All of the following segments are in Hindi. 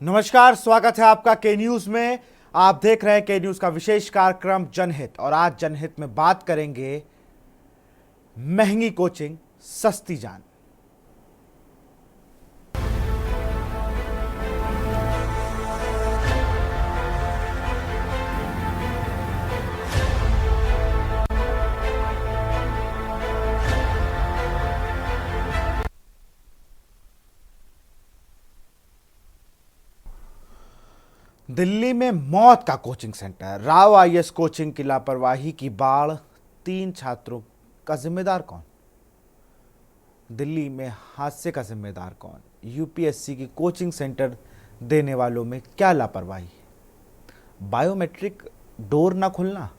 नमस्कार, स्वागत है आपका के न्यूज में। आप देख रहे हैं के न्यूज का विशेष कार्यक्रम जनहित और आज जनहित में बात करेंगे महंगी कोचिंग सस्ती जान। दिल्ली में मौत का coaching centre, Rao IAS coaching की लापरवाही की बाढ़, 3 छात्रों का जिम्मेदार कौन? दिल्ली में हादसे का जिम्मेदार कौन? यूपीएससी की कोचिंग सेंटर देने वालों में क्या लापरवाही? बायोमेट्रिक डोर ना खुलना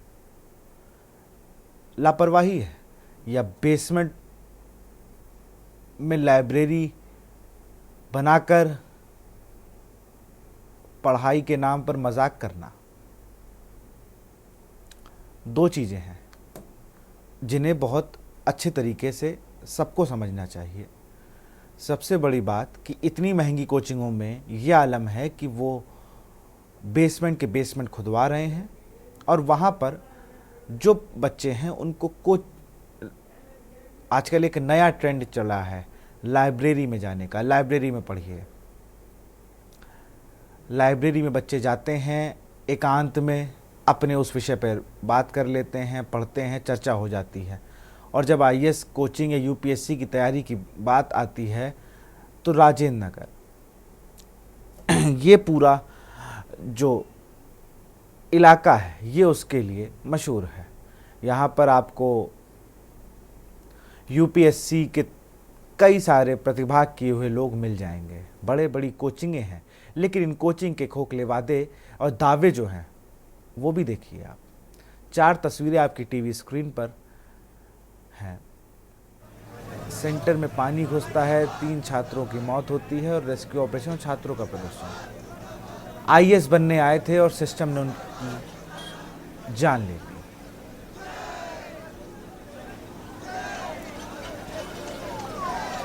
लापरवाही है या बेसमेंट में लाइब्रेरी बनाकर पढ़ाई के नाम पर मजाक करना? दो चीजें हैं जिन्हें बहुत अच्छे तरीके से सबको समझना चाहिए। सबसे बड़ी बात कि इतनी महंगी कोचिंगों में यह आलम है कि वो बेसमेंट के बेसमेंट खुदवा रहे हैं और वहाँ पर जो बच्चे हैं उनको आजकल एक नया ट्रेंड चला है लाइब्रेरी में जाने का। लाइब्रेरी में पढ़िए। लाइब्रेरी में बच्चे जाते हैं, एकांत में अपने उस विषय पर बात कर लेते हैं, पढ़ते हैं, चर्चा हो जाती है। और जब आईएएस कोचिंग या यूपीएससी की तैयारी की बात आती है तो राजेंद्र नगर ये पूरा जो इलाका है ये उसके लिए मशहूर है। यहाँ पर आपको यूपीएससी के कई सारे प्रतिभाग किए हुए लोग मिल जाएंगे। बड़े बड़ी कोचिंगें हैं, लेकिन इन कोचिंग के खोखले वादे और दावे जो हैं वो भी देखिए आप। 4 तस्वीरें आपकी टीवी स्क्रीन पर हैं। सेंटर में पानी घुसता है, 3 छात्रों की मौत होती है और रेस्क्यू ऑपरेशन, छात्रों का प्रदर्शन। आईएएस बनने आए थे और सिस्टम ने उनकी जान ले ली।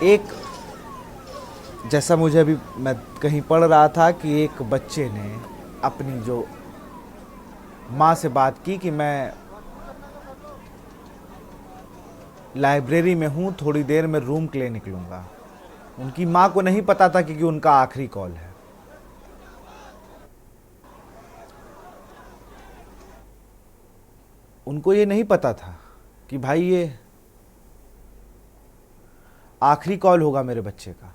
एक जैसा मुझे अभी मैं कहीं पढ़ रहा था कि एक बच्चे ने अपनी जो माँ से बात की कि मैं लाइब्रेरी में हूँ, थोड़ी देर में रूम के लिए निकलूँगा। उनकी माँ को नहीं पता था कि उनका आखिरी कॉल है। उनको ये नहीं पता था कि भाई ये आखिरी कॉल होगा मेरे बच्चे का।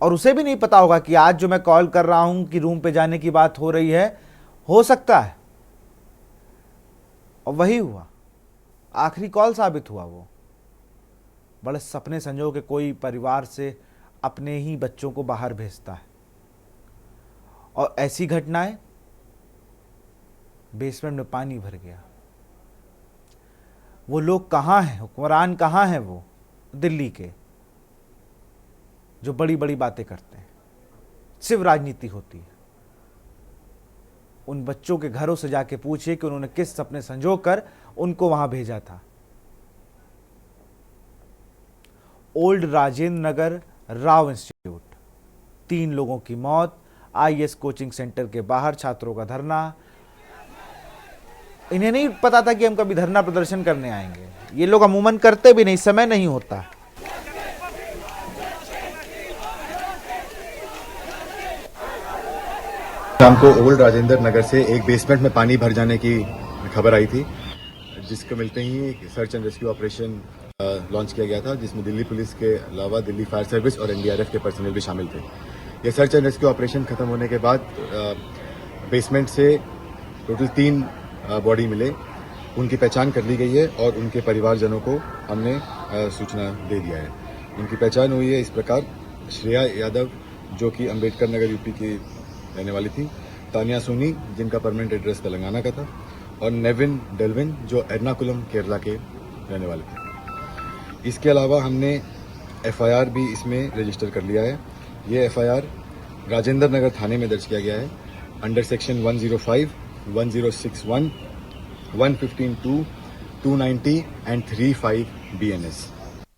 और उसे भी नहीं पता होगा कि आज जो मैं कॉल कर रहा हूं कि रूम पे जाने की बात हो रही है, हो सकता है। और वही हुआ, आखिरी कॉल साबित हुआ। वो बड़े सपने संजो के कोई परिवार से अपने ही बच्चों को बाहर भेजता है और ऐसी घटनाएं। बेसमेंट में पानी भर गया। वो लोग कहां हैं, हुक्मरान कहां हैं वो दिल्ली के, जो बड़ी बड़ी बातें करते हैं? सिर्फ राजनीति होती है। उन बच्चों के घरों से जाके पूछिए कि उन्होंने किस सपने संजो कर उनको वहां भेजा था। ओल्ड राजेंद्र नगर राव इंस्टीट्यूट, 3 लोगों की मौत। आईएएस कोचिंग सेंटर के बाहर छात्रों का धरना। इन्हें नहीं पता था कि हम कभी धरना प्रदर्शन करने आएंगे। ये लोग अमूमन करते भी नहीं, समय नहीं होता। शाम को ओल्ड राजेंद्र नगर से एक बेसमेंट में पानी भर जाने की खबर आई थी, जिसको मिलते ही search and rescue operation launch किया गया था, जिसमें दिल्ली पुलिस के अलावा दिल्ली फायर सर्विस और एनडीआरएफ के पर्सनल भी शामिल थे। यह सर्च एंड रेस्क्यू ऑपरेशन खत्म होने के बाद बेसमेंट से टोटल 3 बॉडी मिले। उनकी पहचान कर ली गई है और उनके परिवारजनों को हमने सूचना दे दिया है। उनकी पहचान हुई है इस प्रकार: श्रेया यादव, जो कि अंबेडकर नगर यूपी की रहने वाली थी; तानिया सोनी, जिनका परमानेंट एड्रेस तेलंगाना का था; और नेविन डेल्विन, जो एर्नाकुलम केरला के रहने वाले थे। इसके अलावा हमने एफआईआर भी इसमें रजिस्टर कर लिया है। ये एफआईआर राजेंद्र नगर थाने में दर्ज किया गया है under section 105, 1061, 115(2), 290 and 35 BNS।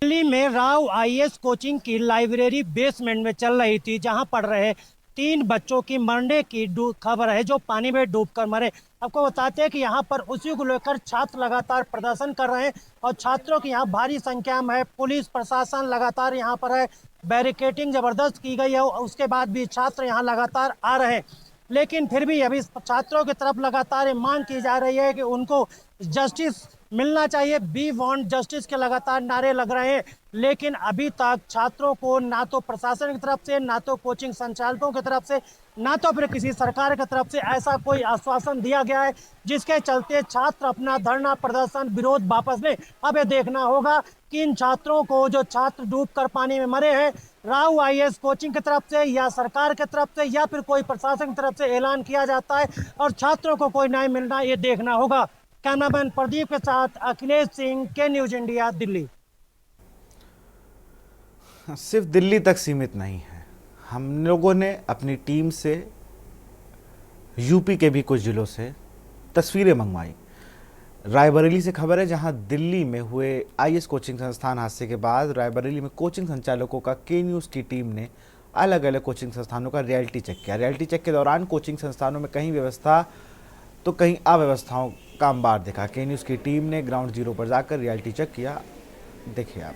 Delhi में राव आईएएस कोचिंग की लाइब्रेरी बेसमेंट में चल रही थी, जहां पढ़ रहे 3 बच्चों की मरने की खबर है, जो पानी में डूबकर मरे। आपको बताते हैं कि यहाँ पर उसी को लेकर छात्र लगातार प्रदर्शन कर रहे हैं और छात्रों की यहाँ भारी संख्या में है। पुलिस प्रशासन लगातार यहाँ पर है, बैरिकेडिंग जबरदस्त की गई है, उसके बाद भी छात्र यहाँ लगातार आ रहे हैं। लेकिन फिर भी अभी छात्रों की तरफ लगातार ये मांग की जा रही है कि उनको जस्टिस मिलना चाहिए। वी वांट जस्टिस के लगातार नारे लग रहे हैं, लेकिन अभी तक छात्रों को ना तो प्रशासन की तरफ से, ना तो कोचिंग संचालकों की तरफ से, ना तो फिर किसी सरकार की तरफ से ऐसा कोई आश्वासन दिया गया है जिसके चलते छात्र अपना धरना प्रदर्शन विरोध वापस लें। अब ये देखना होगा कि इन छात्रों को, जो छात्र डूबकर पानी में मरे हैं, राव आईएएस कोचिंग की तरफ से या सरकार की तरफ से या फिर कोई प्रशासन की तरफ से ऐलान किया जाता है और छात्रों को कोई न्याय मिलना, ये देखना होगा। कैमरामैन प्रदीप के साथ अखिलेश सिंह, के न्यूज इंडिया, दिल्ली। सिर्फ दिल्ली तक सीमित नहीं है, हम लोगों ने अपनी टीम से यूपी के भी कुछ जिलों से तस्वीरें मंगवाई। रायबरेली से खबर है, जहां दिल्ली में हुए आईएएस कोचिंग संस्थान हादसे के बाद रायबरेली में कोचिंग संचालकों का के न्यूज़ की टीम ने अलग अलग कोचिंग संस्थानों का रियलिटी चेक किया। रियलिटी चेक के दौरान कोचिंग संस्थानों में कहीं व्यवस्था तो कहीं अव्यवस्थाओं का अंबार देखा। के न्यूज़ की टीम ने ग्राउंड जीरो पर जाकर रियलिटी चेक किया। देखिए आप।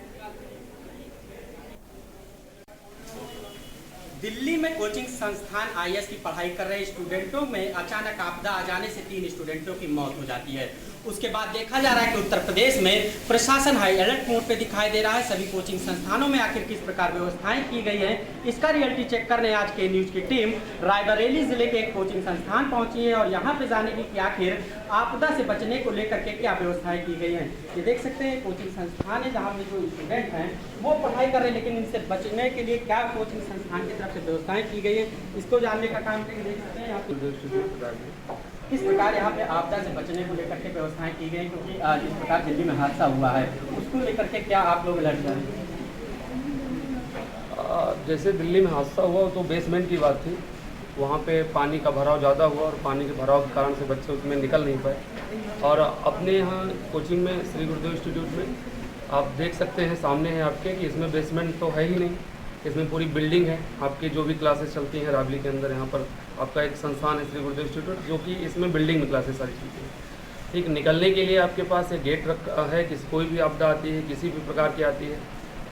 दिल्ली में कोचिंग संस्थान आईएएस की पढ़ाई कर रहे स्टूडेंटों में अचानक आपदा आ जाने से 3 स्टूडेंटों की मौत हो जाती है। उसके बाद देखा जा रहा है कि उत्तर प्रदेश में प्रशासन हाई अलर्ट मोड पे दिखाई दे रहा है। सभी कोचिंग संस्थानों में आखिर किस प्रकार व्यवस्थाएं की गई हैं, इसका रियलिटी चेक करने आज के न्यूज़ की टीम रायबरेली जिले के एक कोचिंग संस्थान पहुंची है और यहाँ पे जानेगी कि आखिर आपदा से बचने को लेकर के क्या व्यवस्थाएं की गई हैं। ये देख सकते हैं कोचिंग संस्थान है जहाँ पे जो स्टूडेंट हैं वो पढ़ाई कर रहे हैं, लेकिन इनसे बचने के लिए क्या कोचिंग संस्थान की तरफ से व्यवस्थाएं की गई है, इसको जानने का काम करके देख सकते हैं। यहाँ पे किस प्रकार यहाँ पे आपदा से बचने को लेकर के व्यवस्थाएं की गई, क्योंकि जिस प्रकार दिल्ली में हादसा हुआ है उसको लेकर के क्या आप लोग अलर्ट कर रहे हैं? जैसे दिल्ली में हादसा हुआ तो बेसमेंट की बात थी, वहाँ पे पानी का भराव ज़्यादा हुआ और पानी के भराव के कारण से बच्चे उसमें निकल नहीं पाए। और अपने यहाँ कोचिंग में श्री गुरुदेव इंस्टीट्यूट में आप देख सकते हैं, सामने है आपके, कि इसमें बेसमेंट तो है ही नहीं, इसमें पूरी बिल्डिंग है। आपकी जो भी क्लासेस चलती हैं रावली के अंदर, यहाँ पर आपका एक संस्थान है श्री गुरुदेव इंस्टीट्यूट, जो कि इसमें बिल्डिंग में क्लासेस सारी चलती हैं। ठीक, निकलने के लिए आपके पास एक गेट रखा है कि कोई भी आपदा आती है, किसी भी प्रकार की आती है,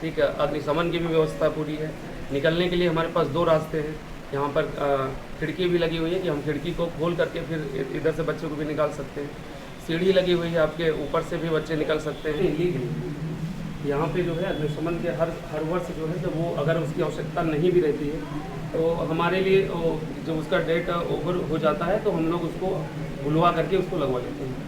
ठीक है, अग्निशमन की भी व्यवस्था पूरी है। निकलने के लिए हमारे पास 2 रास्ते हैं। यहाँ पर खिड़की भी लगी हुई है कि हम खिड़की को खोल करके फिर इधर से बच्चों को भी निकाल सकते हैं। सीढ़ी लगी हुई है आपके, ऊपर से भी बच्चे निकल सकते हैं। यहाँ पे जो है अग्निशमन के हर वर्ष जो है, जब वो अगर उसकी आवश्यकता नहीं भी रहती है तो हमारे लिए जब उसका डेट ओवर हो जाता है तो हम लोग उसको बुलवा करके उसको लगवा लेते हैं।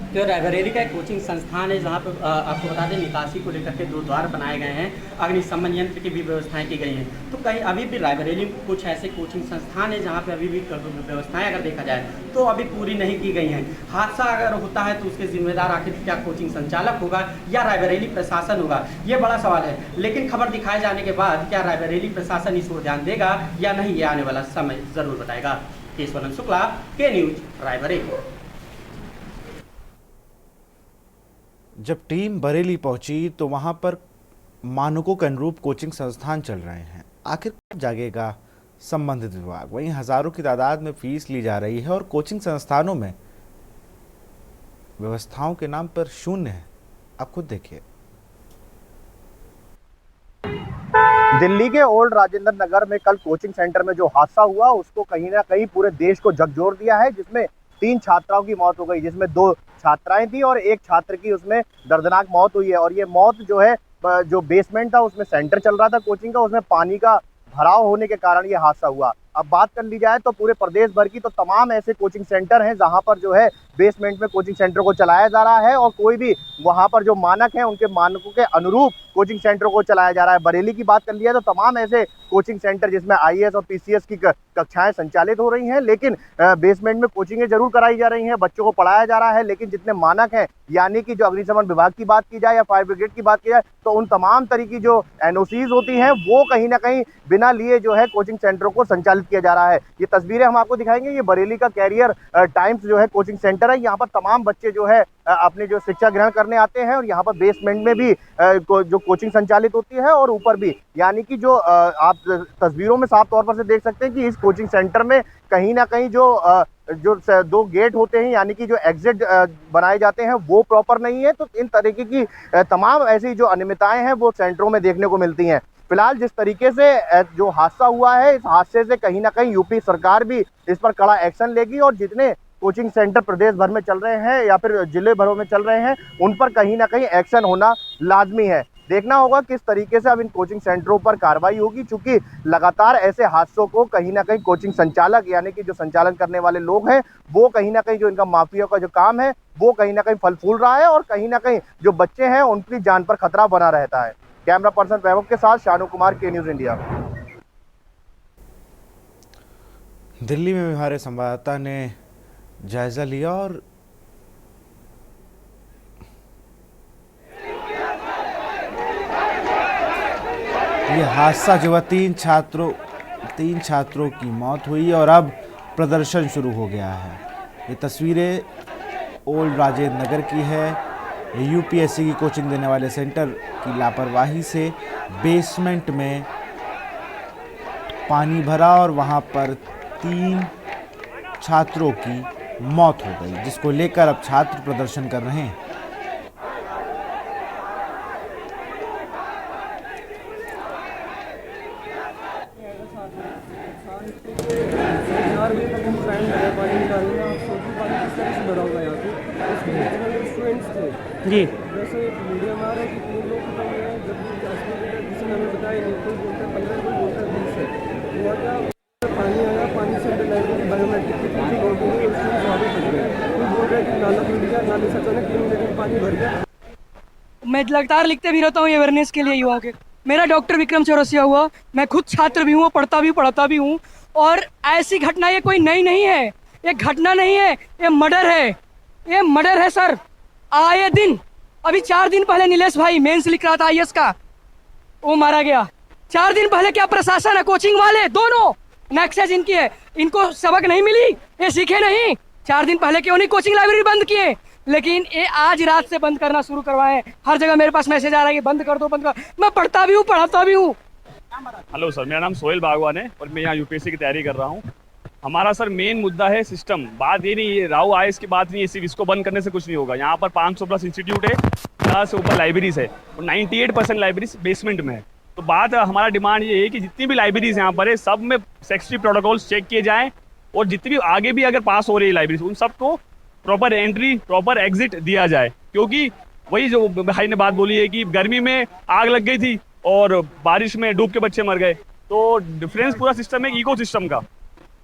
तो रायबरेली का एक कोचिंग संस्थान है जहाँ पर आपको बता दें निकासी को लेकर के 2 द्वार बनाए गए हैं, अग्निशमन यंत्र की भी व्यवस्थाएं की गई हैं। तो कहीं अभी भी रायबरेली में कुछ ऐसे कोचिंग संस्थान है जहाँ पे अभी भी व्यवस्थाएं अगर देखा जाए तो अभी पूरी नहीं की गई हैं। हादसा अगर होता है तो उसके जिम्मेदार आखिर क्या कोचिंग संचालक होगा या रायबरेली प्रशासन होगा, ये बड़ा सवाल है। लेकिन खबर दिखाए जाने के बाद क्या रायबरेली प्रशासन इस ओर ध्यान देगा या नहीं, ये आने वाला समय जरूर बताएगा। केशवानंद शुक्ला, के न्यूज, रायबरेली। जब टीम बरेली पहुंची तो वहां पर मानकों के अनुरूप कोचिंग संस्थान चल रहे हैं। आखिर कब जागेगा संबंधित विभाग? वहीं हजारों की तादाद में फीस ली जा रही है और कोचिंग संस्थानों में व्यवस्थाओं के नाम पर शून्य है। आप खुद देखिए। दिल्ली के ओल्ड राजेंद्र नगर में कल कोचिंग सेंटर में जो हादसा हुआ उसको कहीं ना कहीं पूरे देश को झकझोर दिया है, जिसमें 3 छात्राओं की मौत हो गई, जिसमें 2 छात्राएं थी और 1 छात्र की उसमें दर्दनाक मौत हुई है। और ये मौत जो है, जो बेसमेंट था उसमें सेंटर चल रहा था कोचिंग का, उसमें पानी का भराव होने के कारण ये हादसा हुआ। अब बात कर ली जाए तो पूरे प्रदेश भर की तो तमाम ऐसे कोचिंग सेंटर हैं जहां पर जो है बेसमेंट में कोचिंग सेंटर को चलाया जा रहा है और कोई भी वहां पर जो मानक हैं उनके मानकों के अनुरूप कोचिंग सेंटर को चलाया जा रहा है। बरेली की बात कर लिया तो तमाम ऐसे कोचिंग सेंटर जिसमें आईएएस और पीसीएस की कक्षाएं संचालित हो रही हैं, लेकिन बेसमेंट में कोचिंगें जरूर कराई जा रही हैं, बच्चों को पढ़ाया जा रहा है, लेकिन जितने मानक हैं, यानी कि जो अग्निशमन विभाग की बात की जाए या फायर ब्रिगेड की बात की जाए, तो उन तमाम तरह की जो एनओसीज होती हैं वो कहीं ना कहीं बिना लिए जो है कोचिंग सेंटरों को संचालित किया जा रहा है। ये तस्वीरें हम आपको दिखाएंगे। ये बरेली का कैरियर टाइम्स जो है कोचिंग सेंटर है। यहाँ पर तमाम बच्चे जो है अपने जो शिक्षा ग्रहण करने आते हैं और यहाँ पर बेसमेंट में भी जो कोचिंग संचालित होती है और ऊपर भी, यानी कि जो आप तस्वीरों में साफ तौर पर से देख सकते हैं कि इस कोचिंग सेंटर में कहीं ना कहीं जो 2 गेट होते हैं, यानी कि जो एग्जिट बनाए जाते हैं वो प्रॉपर नहीं है। तो इन तरीके की तमाम ऐसी जो अनियमितताएं हैं वो सेंटरों में देखने को मिलती हैं। फिलहाल जिस तरीके से जो हादसा हुआ है, इस हादसे से कहीं ना कहीं यूपी सरकार भी इस पर कड़ा एक्शन लेगी और जितने कोचिंग सेंटर प्रदेश भर में चल रहे हैं या फिर जिले भरों में चल रहे हैं उन पर कहीं ना कहीं एक्शन होना लाजमी है। देखना होगा किस तरीके से अब इन कोचिंग सेंटरों पर कार्रवाई होगी, चूंकि लगातार ऐसे हादसों को कहीं ना कहीं कोचिंग संचालक यानी कि जो संचालन करने वाले लोग हैं वो कहीं ना कहीं जो इनका माफिया का जो काम है वो कहीं ना कहीं फल फूल रहा है और कहीं ना कहीं जो बच्चे हैं उनकी जान पर खतरा बना रहता है। कैमरा पर्सन वैभव के साथ शानू कुमार, के न्यूज़ इंडिया। दिल्ली में हमारे संवाददाता ने जायजा लिया और ये हादसा जो हुआ 3 छात्रों की मौत हुई और अब प्रदर्शन शुरू हो गया है। ये तस्वीरें ओल्ड राजेंद्र नगर की है। यूपीएससी की कोचिंग देने वाले सेंटर की लापरवाही से बेसमेंट में पानी भरा और वहां पर 3 छात्रों की मौत हो गई, जिसको लेकर अब छात्र प्रदर्शन कर रहे हैं। जी जैसे मीडिया में आ रहा है कि 3 लोग खत्म हुए हैं, जब किसी ने हमें बताया नहीं, कोई बोलता है 15, कोई बोलता है 20 है। हुआ क्या, पानी आया, पानी से लाइब्रेरी बायोमेट्रिक की पूरी लोग हो गई, उसमें स्वागत हो गया। कोई बोल रहा है कि नाला टूट गया, नाले से अचानक 3 मिनट में पानी भर गया। मैं लगातार लिखते भी रहता हूँ अवेयरनेस के लिए युवाओं के। मेरा डॉक्टर विक्रम चौरसिया हुआ, मैं खुद छात्र भी हूँ, पढ़ता भी हूँ। और ऐसी घटना ये कोई नई नहीं है, ये घटना नहीं है, ये मर्डर है, ये मर्डर है सर। आए दिन, अभी 4 दिन पहले नीलेश भाई मेंस लिख रहा था आईएएस का, वो मारा गया। 4 दिन पहले क्या प्रशासन है, कोचिंग वाले दोनों नक्सलेज इनकी है, इनको सबक नहीं मिली, ये सीखे नहीं। 4 दिन पहले क्यों नहीं कोचिंग लाइब्रेरी बंद किए, लेकिन ये आज रात से बंद करना शुरू करवाए। हर जगह मेरे पास मैसेज आ रहा है कि बंद कर दो, बंद कर। मैं पढ़ता भी हूँ, पढ़ाता भी हूँ। हेलो सर, मेरा नाम सोहेल बागवान है और मैं यहाँ यूपीएससी की तैयारी कर रहा हूँ। हमारा सर मेन मुद्दा है सिस्टम। बात ये नहीं है राव आईएएस की बात नहीं है, सिर्फ इसको बंद करने से कुछ नहीं होगा। यहाँ पर 500+ इंस्टीट्यूट है, 50 से ऊपर लाइब्रेरीज है और 98% लाइब्रेरीज बेसमेंट में है। तो बात हमारा डिमांड ये है कि जितनी भी लाइब्रेरीज यहाँ पर है सब में सेक्रेटरी प्रोटोकॉल्स चेक किए जाएँ और जितनी भी आगे भी अगर पास हो रही है लाइब्रेरीज उन सबको प्रॉपर एंट्री, प्रॉपर एग्जिट दिया जाए। क्योंकि वही जो भाई ने बात बोली है कि गर्मी में आग लग गई थी और बारिश में डूब के बच्चे मर गए। तो डिफरेंस पूरा सिस्टम है इको सिस्टम का।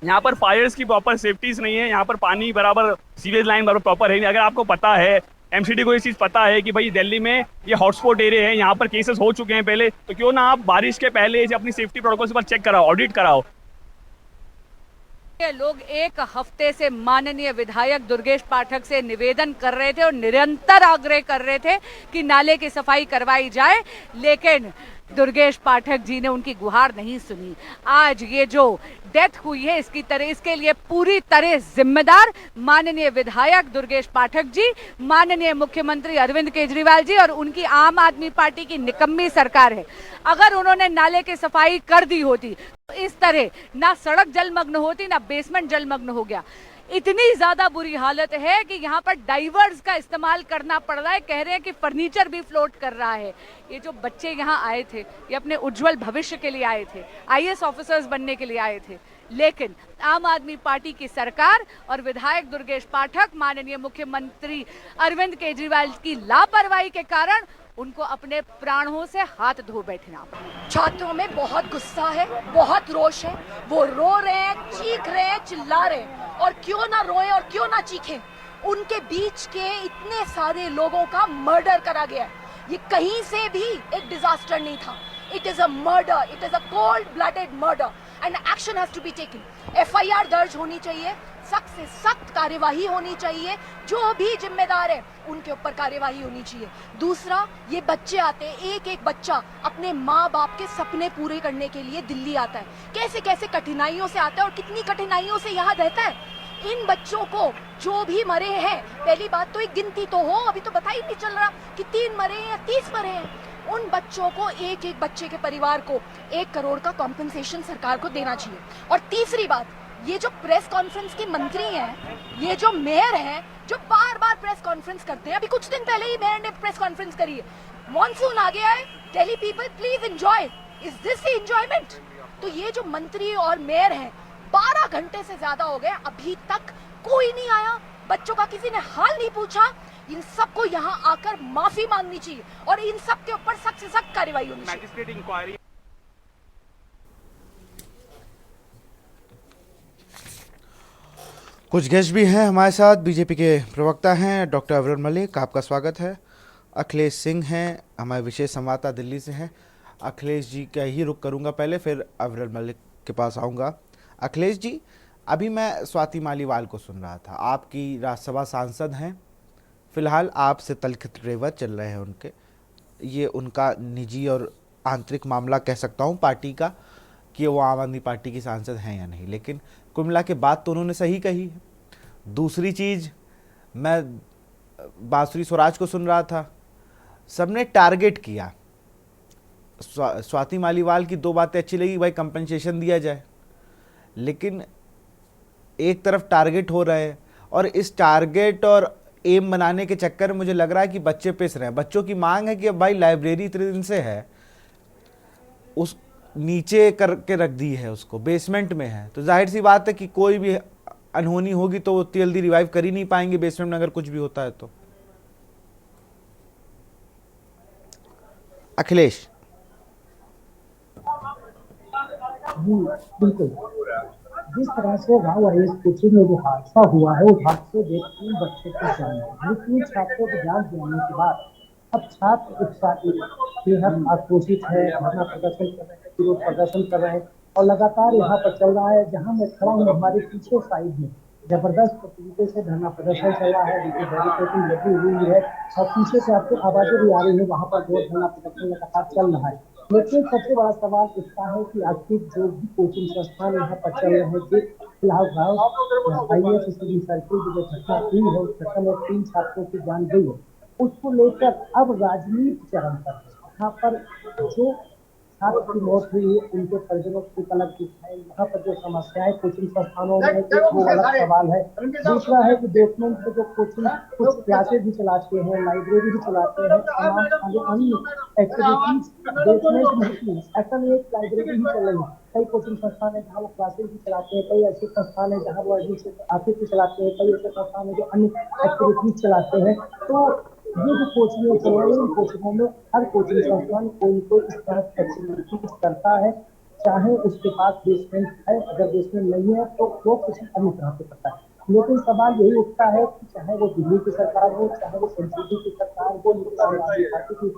यहाँ पर फायर्स की प्रॉपर सेफ्टीज नहीं है, यहाँ पर पानी बराबर, सीवेज लाइन बराबर प्रॉपर है नहीं। अगर आपको पता है, एमसीडी को ये चीज़ पता है कि भाई दिल्ली में ये हॉटस्पॉट एरिया है, यहाँ पर केसेस हो चुके हैं पहले, तो क्यों ना आप बारिश के पहले अपनी सेफ्टी प्रोटोकॉल्स पर चेक कराओ, ऑडिट कराओ। लोग एक हफ्ते से माननीय विधायक दुर्गेश पाठक से निवेदन कर रहे थे और निरंतर आग्रह कर रहे थे कि नाले की सफाई करवाई जाए, लेकिन दुर्गेश पाठक जी ने उनकी गुहार नहीं सुनी। आज ये जो डेथ हुई है इसके लिए पूरी तरह जिम्मेदार माननीय विधायक दुर्गेश पाठक जी, माननीय मुख्यमंत्री अरविंद केजरीवाल जी और उनकी आम आदमी पार्टी की निकम्मी सरकार है। अगर उन्होंने नाले की सफाई कर दी होती तो इस तरह ना सड़क जलमग्न होती, ना बेसमेंट जलमग्न हो गया। इतनी ज्यादा बुरी हालत है कि यहाँ पर डाइवर्स का इस्तेमाल करना पड़ रहा है। कह रहे हैं कि फर्नीचर भी फ्लोट कर रहा है। ये जो बच्चे यहाँ आए थे ये अपने उज्जवल भविष्य के लिए आए थे, आईएएस ऑफिसर्स बनने के लिए आए थे, लेकिन आम आदमी पार्टी की सरकार और विधायक दुर्गेश पाठक, माननीय मुख्यमंत्री अरविंद केजरीवाल की लापरवाही के कारण उनको अपने प्राणों से हाथ धो बैठना। छात्रों में बहुत गुस्सा है, बहुत रोष है, वो रो रहे हैं, चीख रहे हैं, चिल्ला रहे हैं। और क्यों ना रोए और क्यों ना चीखें, उनके बीच के इतने सारे लोगों का मर्डर करा गया है। ये कहीं से भी एक डिजास्टर नहीं था। It is a murder, it is a cold blooded murder and action has to be taken. FIR दर्ज होनी चाहिए, सख्त से सख्त कार्यवाही होनी चाहिए, जो भी जिम्मेदार है उनके ऊपर कार्यवाही होनी चाहिए। दूसरा, ये बच्चे आते हैं, एक एक बच्चा अपने माँ बाप के सपने पूरे करने के लिए दिल्ली आता है। कैसे कैसे कठिनाइयों से आता है और कितनी कठिनाइयों से यहाँ रहता है। इन बच्चों को जो भी मरे हैं, पहली बात तो एक गिनती तो हो, अभी तो पता ही नहीं चल रहा कि 3 मरे हैं या 30 मरे हैं। उन बच्चों को, एक एक बच्चे के परिवार को 1 करोड़ का कॉम्पेंसेशन सरकार को देना चाहिए। और तीसरी बात, ये जो प्रेस कॉन्फ्रेंस के मंत्री हैं, ये जो मेयर हैं, जो बार बार प्रेस कॉन्फ्रेंस करते हैं, अभी कुछ दिन पहले ही मेयर ने प्रेस कॉन्फ्रेंस करी है, मॉनसून आ गया है, Delhi people please enjoy, is this the enjoyment? तो ये जो मंत्री और मेयर हैं, 12 घंटे से ज्यादा हो गए, अभी तक कोई नहीं आया, बच्चों का किसी ने हाल नहीं पूछा। इन सबको यहाँ आकर माफी मांगनी चाहिए और इन सब के ऊपर सख्त से सख्त कार्रवाई होनी चाहिए। कुछ गेस्ट भी हैं हमारे साथ, बीजेपी के प्रवक्ता हैं डॉक्टर अवरल मलिक, आपका स्वागत है। अखिलेश सिंह हैं, हमारे विशेष संवाददाता दिल्ली से हैं। अखिलेश जी का ही रुख करूंगा पहले, फिर अवरल मलिक के पास आऊंगा। अखिलेश जी, अभी मैं स्वाति मालीवाल को सुन रहा था, आपकी राज्यसभा सांसद हैं, फिलहाल आपसे तलखित रेवत चल रहे हैं उनके, ये उनका निजी और आंतरिक मामला कह सकता हूँ पार्टी का, कि वो आम आदमी पार्टी की सांसद हैं या नहीं, लेकिन कुल मिला के बात तो उन्होंने सही कही है। दूसरी चीज़, मैं बांसुरी स्वराज को सुन रहा था, सबने टारगेट किया। स्वाति मालीवाल की 2 बातें अच्छी लगी, भाई कंपनसेशन दिया जाए, लेकिन एक तरफ टारगेट हो रहे हैं और इस टारगेट और एम बनाने के चक्कर में मुझे लग रहा है कि बच्चे पिस रहे हैं। बच्चों की मांग है कि अब भाई लाइब्रेरी इतने दिन से है, उस नीचे करके रख दी है, उसको बेसमेंट में है, तो जाहिर सी बात है कि कोई भी अनहोनी होगी तो वो जल्दी रिवाइव कर ही नहीं पाएंगे बेसमेंट में, अगर कुछ भी होता है तो। अखिलेश जी बिल्कुल, जिस तरह से राव आईएएस कोचिंग में जो हादसा हुआ है, उस हादसे में 3 बच्चे की जान गई। 3 छात्रों को जान जाने के बाद अब छात्र उत्साहित, बेहद आक्रोशित है, धरना प्रदर्शन कर रहे हैं, विरोध प्रदर्शन कर रहे हैं और लगातार यहाँ पर चल रहा है। जहाँ मैं खड़ा हूँ, हमारे पीछे साइड में जबरदस्त तरीके से धरना प्रदर्शन चल रहा है, देखिए बैरिकेडिंग लगी हुई है और पीछे से आपको आवाजें भी आ रही है, वहाँ पर जो धरना प्रदर्शन लगातार चल रहा है। लेकिन सबसे बड़ा सवाल उठता है कि आखिर जो भी कोचिंग संस्थान यहाँ पर चल रहे हैं, जो फिलहाल आईएएस सर्किल की जो घटना हुई है, उस घटना में 3 छात्रों की जान गई है, उसको लेकर अब राजनीति चरम पर है। यहाँ पर जो छात्र की मौत हुई है, उनके परिजनों को अलग दुख है। यहाँ पर जो समस्याएं कोचिंग संस्थानों में है, वो अलग सवाल है। दूसरा है कि बेसमेंट में जो कोचिंग कुछ क्लासेज भी चलाते हैं, लाइब्रेरी भी चलाते हैं, तमाम अन्य एक्टिविटीज बेसमेंट में होती है। ऐसा नहीं एक लाइब्रेरी ही चल रही है, कई कोचिंग संस्थान है जहाँ वो क्लासेज भी चलाते हैं, कई ऐसे संस्थान है जहाँ वो ऑफिस भी चलाते हैं, कई ऐसे संस्थान है जो अन्य एक्टिविटीज चलाते हैं। तो ये जो कोचिंग चल रही है, उन कोचिंगों में हर कोचिंग संस्थान कोई इस तरह की एक्टिविटीज करता है, चाहे उसके पास बेसमेंट है, अगर बेसमेंट नहीं है तो वो किसी अन्य तरह से करता है। लेकिन सवाल यही उठता है कि चाहे वो दिल्ली की सरकार हो, चाहे वो एनसीपी की सरकार हो, आम आदमी पार्टी की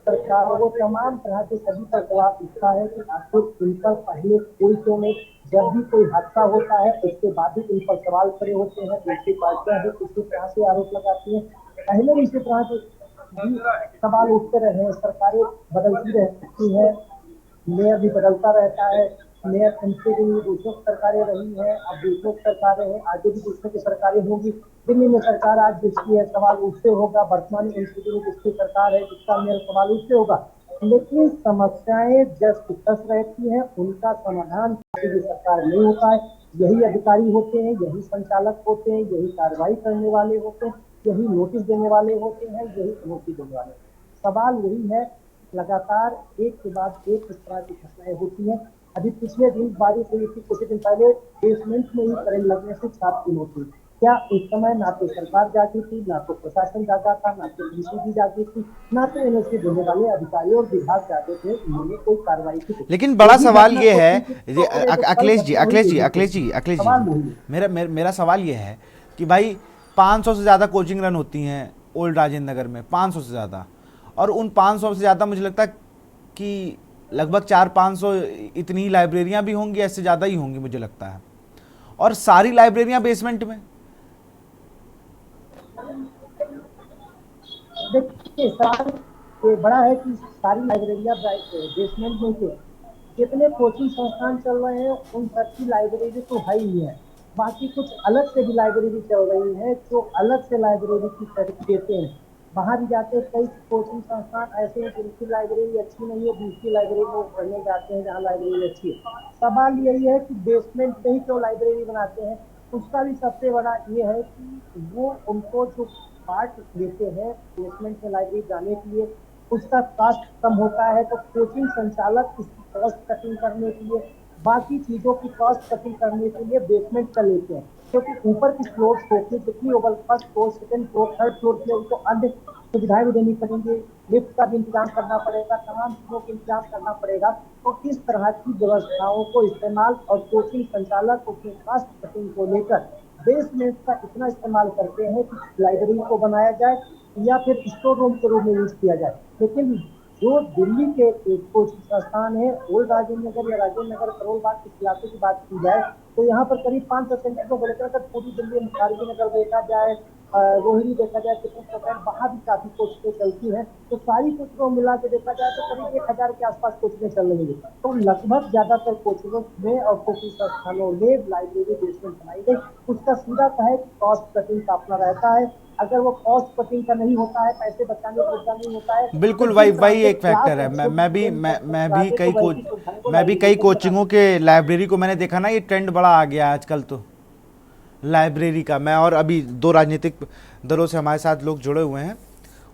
सरकार हो, तमाम तरह के सभी पर सवाल उठता है कि आखिर इन पर पहले कोई क्यों नहीं, जब भी कोई हादसा होता है उसके बाद ही इन पर सवाल खड़े होते हैं। दूसरी पार्टियां भी इसी तरह से आरोप लगाती हैं, पहले भी इसी तरह के सवाल उठते रहे हैं। सरकारें बदलती रहती है, मेयर भी बदलता रहता है, मेयर एमसीडी में दूसरों की सरकारें रही हैं, अब दूसरों की सरकारें हैं, आगे भी दूसरों की सरकारें होंगी। दिल्ली में सरकार आज जिसकी है, सवाल उससे होगा, वर्तमान एमसीडी में जिसकी सरकार है, जिसका मेयर, सवाल उससे होगा। लेकिन समस्याएं जस्ट तस रहती हैं, उनका समाधान किसी भी सरकार नहीं होता है। यही अधिकारी होते हैं, यही संचालक होते हैं, यही कार्रवाई करने वाले होते हैं, यही नोटिस देने वाले होते हैं, यही चुनौती देने वाले। सवाल यही है, लगातार एक के बाद एक इस तरह की घटनाएं होती हैं। अभी पिछले दिन बारिश हुई थी, कुछ दिन पहले बेसमेंट में ही करंट लगने से छात्र की मौत हुई। क्या उस समय ना तो सरकार जागी थी, ना तो प्रशासन जागा था, ना तो एनसीबी जागी थी, ना तो एनएससी देने वाले अधिकारी और विभाग जागे थे, उन्होंने कोई कार्रवाई की। लेकिन बड़ा सवाल ये है, अखिलेश जी, मेरा सवाल ये है कि भाई 500 से ज़्यादा कोचिंग रन होती हैं ओल्ड राजेंद्र नगर में, 500 से ज़्यादा, और उन 500 से ज़्यादा मुझे लगता है कि लगभग 400-500 इतनी ही लाइब्रेरियां भी होंगी, ऐसे ज़्यादा ही होंगी मुझे लगता है, और सारी लाइब्रेरियां बेसमेंट में। देखिए सवाल ये बड़ा है कि सारी लाइब्रेरियां बेसमेंट में थे। जितने कोचिंग संस्थान चल रहे हैं उन सबकी लाइब्रेरी तो है ही है, बाकी कुछ अलग से भी लाइब्रेरी चल रही है जो अलग से लाइब्रेरी की सर्टिफिकेट हैं। वहाँ भी जाते हैं। कई कोचिंग संस्थान ऐसे हैं जिनकी लाइब्रेरी अच्छी नहीं है, दूसरी लाइब्रेरी में वो पढ़ने जाते हैं जहाँ लाइब्रेरी अच्छी है। सवाल यही है कि बेसमेंट में ही क्यों लाइब्रेरी बनाते हैं। उसका भी सबसे बड़ा ये है कि वो उनको जो पार्ट लेते हैं बेसमेंट में लाइब्रेरी जाने के लिए, उसका कॉस्ट कम होता है, तो कोचिंग संचालक इसकी कॉस्ट कटिंग करने के लिए, बाकी चीजों की कॉस्ट कटिंग करने के लिए बेसमेंट कर लेते हैं। क्योंकि ऊपर की फ्लोर होती है, जितनी होगा first floor, second floor, third floor पे उनको अन्य सुविधाएं भी देनी पड़ेंगी, लिफ्ट का भी इंतजाम करना पड़ेगा, तमाम चीजों का इंतजाम करना पड़ेगा। तो इस तरह की व्यवस्थाओं को इस्तेमाल और कोचिंग संचालक उसके कॉस्ट कटिंग को लेकर बेसमेंट का इतना इस्तेमाल करते हैं कि लाइब्रेरी को बनाया जाए या फिर स्टोर रूम के रूप में यूज किया जाए। लेकिन जो दिल्ली के कोचिंग संस्थान है, ओल्ड राजेंद्र नगर या राजेंद्र नगर करोल बाग इस इलाके की बात की जाए तो यहाँ पर करीब 500 सेंटर को लेकर अगर पूरी दिल्ली मुखार्जी नगर देखा जाए, रोहिणी देखा जाए, वहाँ भी काफी कोचिंगें चलती हैं। तो सारी कोचिंगों मिला के देखा जाए तो करीब 1000 के आसपास कोचिंगें चल रही है। तो लगभग ज्यादातर कोचिंगों में और कोचिंग संस्थानों में लाइब्रेरी बेसमेंट बनाई गई। उसका सीधा है कि कॉस्ट कटिंग का अपना रहता है। अगर वो कॉस्ट कटिंग का नहीं होता है, पैसे बचाने का मुद्दा नहीं होता है, बिल्कुल वही एक फैक्टर है। मैं भी कई कोचिंगों के लाइब्रेरी को मैंने देखा ना, ये ट्रेंड बड़ा आ गया आजकल तो लाइब्रेरी का। मैं और अभी 2 राजनीतिक दलों से हमारे साथ लोग जुड़े हुए हैं,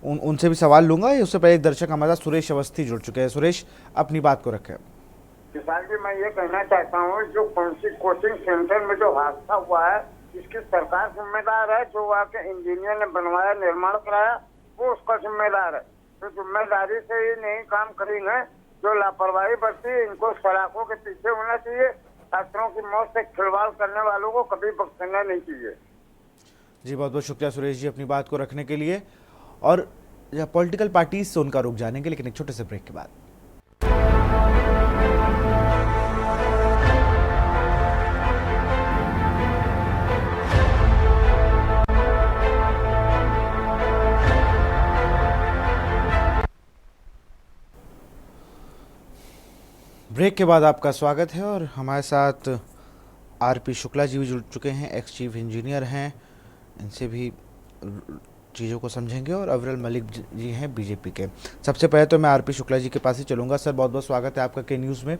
उनसे भी सवाल लूंगा। उससे पहले एक दर्शक हमारे साथ सुरेश अवस्थी जुड़ चुके हैं। सुरेश, अपनी बात को रखें। किसान जी, मैं ये कहना चाहता हूँ, जो कौन सी कोचिंग सेंटर में जो हादसा हुआ है, इसकी सरकार जिम्मेदार है। जो वहाँ के इंजीनियर ने बनवाया, निर्माण कराया, वो उसका जिम्मेदार है। तो जिम्मेदारी से ही नहीं काम करेंगे, जो लापरवाही बरती है, इनको सलाखों के पीछे होना चाहिए। छात्रों की मौत से खिलवाड़ करने वालों को कभी बख्शना नहीं चाहिए। जी बहुत बहुत शुक्रिया सुरेश जी अपनी बात को रखने के लिए और पॉलिटिकल पार्टीज से उनका रुख जानेंगे, लेकिन एक छोटे से ब्रेक के बाद। ब्रेक के बाद आपका स्वागत है और हमारे साथ आरपी शुक्ला जी भी जुड़ चुके हैं, एक्स चीफ इंजीनियर हैं। इनसे भी चीज़ों को समझेंगे और अविरल मलिक जी हैं बीजेपी के। सबसे पहले तो मैं आरपी शुक्ला जी के पास ही चलूँगा। सर बहुत बहुत स्वागत है आपका के न्यूज़ में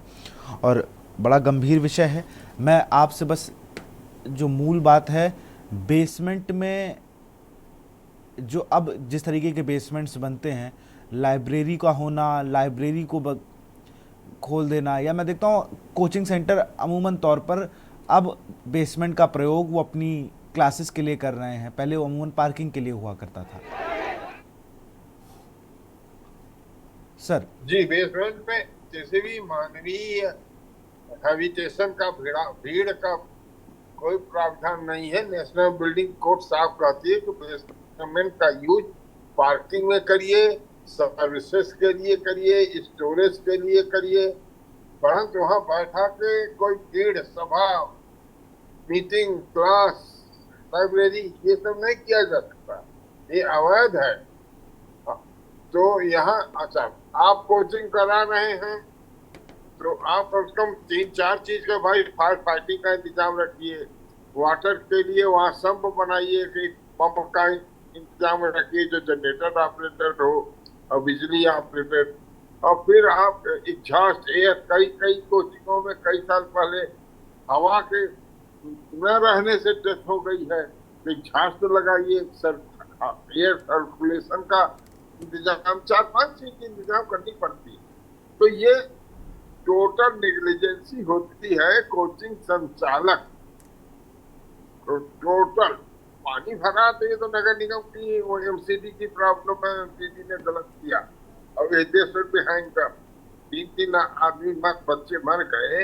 और बड़ा गंभीर विषय है। मैं आपसे बस जो मूल बात है, बेसमेंट में जो अब जिस तरीके के बेसमेंट्स बनते हैं, लाइब्रेरी का होना, लाइब्रेरी को खोल देना, या मैं देखता हूँ कोचिंग सेंटर अमूमन तौर पर अब बेसमेंट का प्रयोग वो अपनी क्लासेस के लिए कर रहे हैं। पहले वो अमूमन पार्किंग के लिए हुआ करता था। सर जी, बेसमेंट में जैसे भी मानवीय हैबिटेशन का भीड़ का कोई प्रावधान नहीं है। नेशनल बिल्डिंग कोड साफ कहती है कि बेसमेंट का यूज पार्किंग में करिए, सर्विसेज के लिए करिए, स्टोरेज के लिए करिए, परंतु वहाँ बैठा के कोई भीड़, सभा, मीटिंग, क्लास, लाइब्रेरी, ये सब नहीं किया जा सकता, ये अवैध है। तो यहाँ अच्छा, आप कोचिंग करा रहे हैं तो आप कम से कम 3-4 चीज का भाई फायर फाइटिंग का इंतजाम रखिए, वाटर के लिए वहाँ संप बनाइए, कि पंप का इंतजाम रखिए जो जनरेटर ऑपरेटेड हो और बिजली ऑपरेटेड। और फिर आप एग्जॉस्ट एयर, कई कोचिंगों में कई साल पहले हवा के न रहने से डेथ हो गई है, तो एग्जॉस्ट लगाइए, एयर सर्कुलेशन का इंतजाम, 4-5 चीज की इंतजाम करनी पड़ती है। तो ये टोटल नेग्लिजेंसी होती है कोचिंग संचालक, तो टोटल पानी भरा तो ये तो नगर निगम की वो एमसीडी की प्रॉब्लम है, एमसीडी ने गलत किया और ये देश बिहाइंड का 3 आदमी बच्चे मर गए।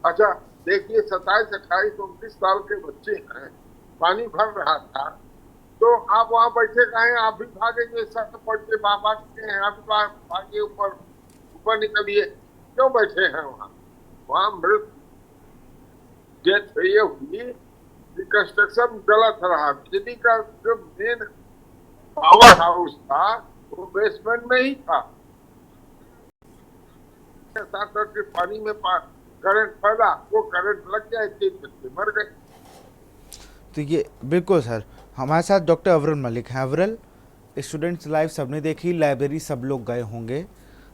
अच्छा देखिए, 27, 28, 29 साल के बच्चे हैं, पानी भर रहा था, तो आप वहाँ बैठे कहें, आप भी भागेंगे, सब पढ़ते बाबा के हैं, आप भागे ऊपर निकलिए, क्यों बैठे हैं वहाँ? वहाँ मृत डेथ हुई, कंस्ट्रक्शन गलत रहा। बिजली का जो मेन पावर हाउस था वो बेसमेंट में ही था, साथ पानी में करंट फैला, वो करंट लग गया, 3 बच्चे मर गए। तो ये बिल्कुल सर, हमारे साथ डॉक्टर अविरल मलिक हैं। अविरल, स्टूडेंट्स लाइफ सबने देखी, लाइब्रेरी सब लोग गए होंगे,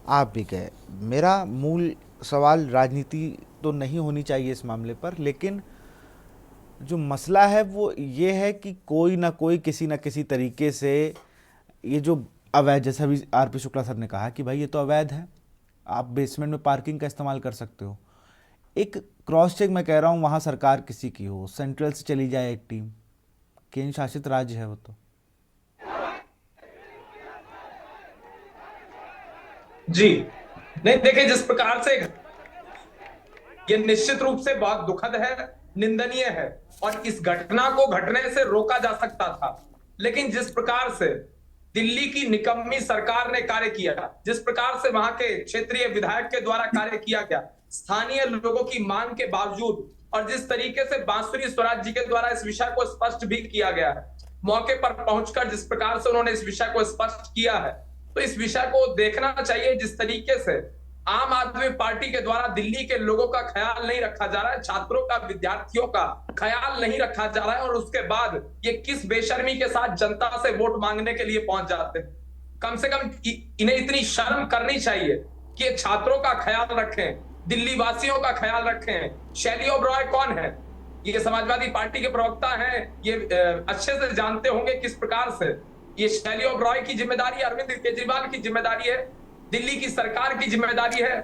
आप भी गए। मेरा मूल सवाल राजनीति तो नहीं होनी चाहिए इस मामले पर, लेकिन जो मसला है वो ये है कि कोई ना कोई किसी न किसी तरीके से ये जो अवैध, जैसा अभी आरपी शुक्ला सर ने कहा कि भाई ये तो अवैध है, आप बेसमेंट में पार्किंग का इस्तेमाल कर सकते हो। एक क्रॉस चेक मैं कह रहा हूँ वहाँ सरकार किसी की हो, सेंट्रल से चली जाए एक टीम, केंद्र शासित राज्य है वो तो। जी नहीं, देखिए जिस प्रकार से ये निश्चित रूप से बहुत दुखद है, निंदनीय है, और इस घटना को घटने से रोका जा सकता था, लेकिन जिस प्रकार से दिल्ली की निकम्मी सरकार ने कार्य किया, जिस प्रकार से वहां के क्षेत्रीय विधायक के द्वारा कार्य किया गया, स्थानीय लोगों की मांग के बावजूद, और जिस तरीके से बांसुरी स्वराज जी के द्वारा इस विषय को स्पष्ट भी किया गया है, मौके पर पहुंचकर जिस प्रकार से उन्होंने इस विषय को स्पष्ट किया है, तो इस विषय को देखना चाहिए। जिस तरीके से आम आदमी पार्टी के द्वारा दिल्ली के लोगों का ख्याल नहीं रखा जा रहा है, छात्रों का, विद्यार्थियों का ख्याल नहीं रखा जा रहा है, और उसके बाद ये किस बेशर्मी के साथ जनता से वोट मांगने के लिए पहुंच जाते हैं। कम से कम इन्हें इतनी शर्म करनी चाहिए कि ये छात्रों का ख्याल रखें, दिल्ली वासियों का ख्याल रखें। शैली ओबरॉय कौन है? ये समाजवादी पार्टी के प्रवक्ता हैं, ये अच्छे से जानते होंगे किस प्रकार से ये शैली ओबरॉय की जिम्मेदारी, अरविंद केजरीवाल की जिम्मेदारी है, दिल्ली की सरकार की जिम्मेदारी है,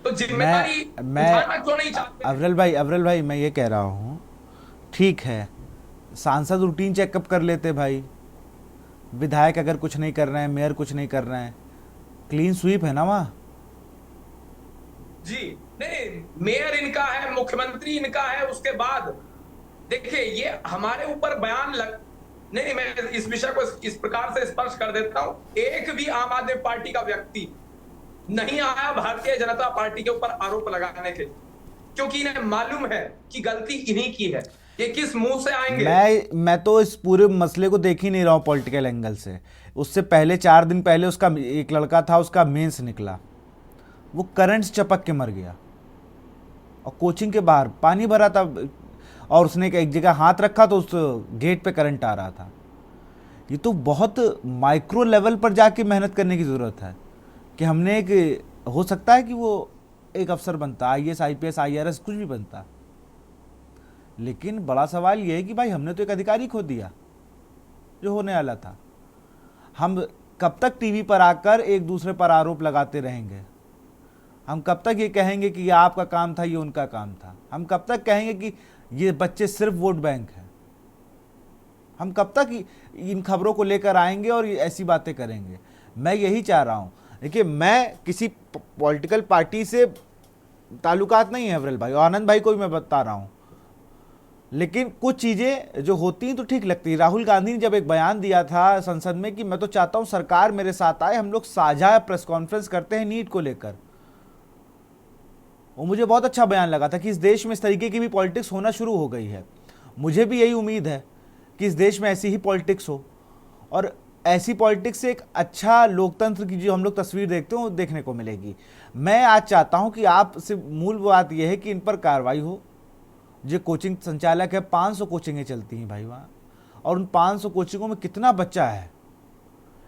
तो जिम्मेदारी उठाना क्यों नहीं चाहते? अवरल भाई मैं ये कह रहा हूँ, ठीक है सांसद रूटीन चेकअप कर लेते भाई, विधायक अगर कुछ नहीं कर रहे हैं, मेयर कुछ नहीं कर रहे हैं, क्लीन स्वीप है ना वहाँ। जी नहीं, मेयर इनका है, मुख्यमंत्री इनका है, उसके बाद देखिए ये हमारे ऊपर बयान नहीं, मैं इस विषय को इस प्रकार से स्पष्ट कर देता हूं, एक भी आम आदमी पार्टी का व्यक्ति नहीं आया भारतीय जनता पार्टी के ऊपर आरोप लगाने के, क्योंकि इन्हें मालूम है कि गलती इन्हीं की है। ये किस मुंह से आएंगे? मैं तो इस पूरे मसले को देख ही नहीं रहा हूं पॉलिटिकल एंगल से। उससे पहले 4 दिन पहले उसका एक लड़का था, उसका मेंस निकला, वो करंट चपक के मर गया, और कोचिंग के बाहर पानी भरा था, और उसने एक जगह हाथ रखा तो उस गेट पे करंट आ रहा था। ये तो बहुत माइक्रो लेवल पर जाके मेहनत करने की ज़रूरत है कि हमने एक, हो सकता है कि वो एक अफसर बनता, IAS IPS IRS कुछ भी बनता, लेकिन बड़ा सवाल ये है कि भाई हमने तो एक अधिकारी खो दिया जो होने वाला था। हम कब तक टीवी पर आकर एक दूसरे पर आरोप लगाते रहेंगे? हम कब तक ये कहेंगे कि ये आपका काम था, ये उनका काम था? हम कब तक कहेंगे कि ये बच्चे सिर्फ वोट बैंक है? हम कब तक इन खबरों को लेकर आएंगे और ऐसी बातें करेंगे? मैं यही चाह रहा हूँ। देखिए, मैं किसी पॉलिटिकल पार्टी से ताल्लुकात नहीं है अवरल भाई, और आनंद भाई को भी मैं बता रहा हूँ, लेकिन कुछ चीज़ें जो होती हैं तो ठीक लगती है। राहुल गांधी ने जब एक बयान दिया था संसद में कि मैं तो चाहता हूँ सरकार मेरे साथ आए, हम लोग साझा प्रेस कॉन्फ्रेंस करते हैं नीट को लेकर, वो मुझे बहुत अच्छा बयान लगा था कि इस देश में इस तरीके की भी पॉलिटिक्स होना शुरू हो गई है। मुझे भी यही उम्मीद है कि इस देश में ऐसी ही पॉलिटिक्स हो, और ऐसी पॉलिटिक्स से एक अच्छा लोकतंत्र की जो हम लोग तस्वीर देखते हैं वो देखने को मिलेगी। मैं आज चाहता हूं कि आप से मूल बात यह है कि इन पर कार्रवाई हो। जो कोचिंग संचालक है, 500 कोचिंगें चलती हैं भाई वहाँ, और उन 500 कोचिंगों में कितना बच्चा है?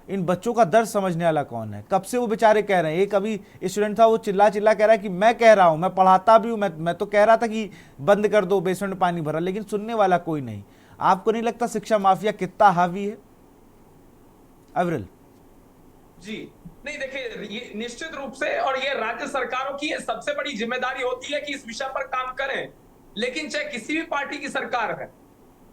इन बच्चों का दर्द समझने वाला कौन है? कब से वो बेचारे कह रहे हैं। एक अभी स्टूडेंट था, वो चिल्ला चिल्ला कह रहा है कि मैं कह रहा हूँ, मैं पढ़ाता भी हूँ, मैं तो कह रहा था कि बंद कर दो, बेसमेंट में पानी भरा, लेकिन सुनने वाला कोई नहीं। आपको नहीं लगता शिक्षा माफिया कितना हावी है अवरल? जी नहीं, देखिए ये निश्चित रूप से, और ये राज्य सरकारों की सबसे बड़ी जिम्मेदारी होती है कि इस विषय पर काम करें, लेकिन चाहे किसी भी पार्टी की सरकार है।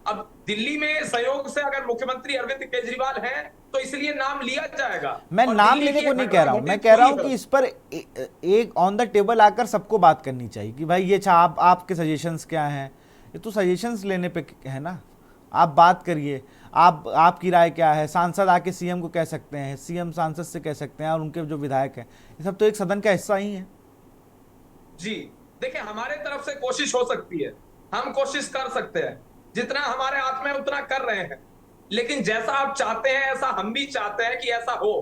अब दिल्ली में सहयोग से अगर मुख्यमंत्री अरविंद केजरीवाल हैं तो इसलिए नाम लिया जाएगा। मैं नाम लेने को नहीं कह रहा हूं, मैं कह रहा हूं कि इस पर एक ऑन द टेबल आकर सबको बात करनी चाहिए कि भाई ये आपके सजेशंस क्या हैं। ये तो सजेशंस लेने पे है ना, आप बात करिए, आपकी राय क्या है। सांसद आके सीएम को कह सकते हैं, सीएम सांसद से कह सकते हैं, और उनके जो विधायक हैं, ये सब तो एक सदन का हिस्सा ही है। जी देखिए, हमारे तरफ से कोशिश हो सकती है, हम कोशिश कर सकते हैं, जितना हमारे हाथ में उतना कर रहे हैं, लेकिन जैसा आप चाहते हैं ऐसा हम भी चाहते हैं कि ऐसा हो,